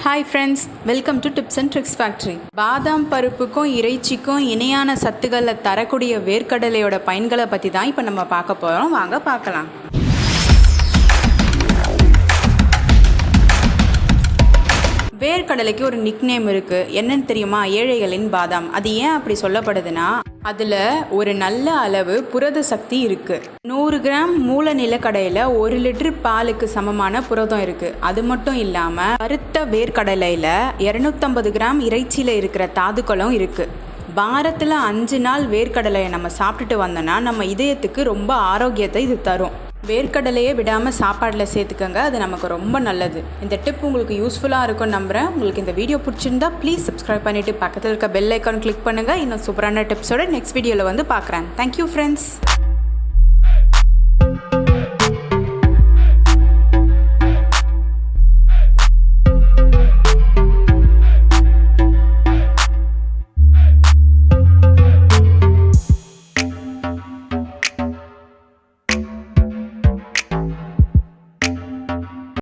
Hi friends, welcome to tips and tricks factory. பாதாம் பருப்புக்கும் இறைச்சிக்கும் இணையான சத்துக்களை தரக்கூடிய வேர்க்கடலையோட பயன்களை பற்றி தான் இப்போ நம்ம பார்க்க போகிறோம். வாங்க பார்க்கலாம். வேர்க்கடலைக்கு ஒரு நிக்நேம் இருக்குது. என்னன்னு தெரியுமா? ஏழைகளின் பாதாம். அது ஏன் அப்படி சொல்லப்படுதுன்னா, அதில் ஒரு நல்ல அளவு புரத சக்தி இருக்குது. 100 கிராம் மூல நிலக்கடையில் 1 லிட்டர் பாலுக்கு சமமான புரதம் இருக்குது. அது மட்டும் இல்லாமல் கருத்த வேர்க்கடலையில் 250 கிராம் இறைச்சியில் இருக்கிற தாதுக்களும் இருக்குது. வாரத்தில் 5 நாள் வேர்க்கடலையை நம்ம சாப்பிட்டுட்டு வந்தோன்னா நம்ம இதயத்துக்கு ரொம்ப ஆரோக்கியத்தை இது தரும். வேர்க்கடலையே விடாமல் சாப்பாடில் சேர்த்துக்கங்க, அது நமக்கு ரொம்ப நல்லது. இந்த டிப் உங்களுக்கு யூஸ்ஃபுல்லாக இருக்கும்னு நம்புகிறேன். உங்களுக்கு இந்த வீடியோ பிடிச்சிருந்தா ப்ளீஸ் சப்ஸ்கிரைப் பண்ணிவிட்டு பக்கத்தில் இருக்க பெல் ஐக்கான் கிளிக் பண்ணுங்கள். இன்னும் சூப்பரான டிப்ஸோட நெக்ஸ்ட் வீடியோவில் வந்து பார்க்குறேன். Thank you friends.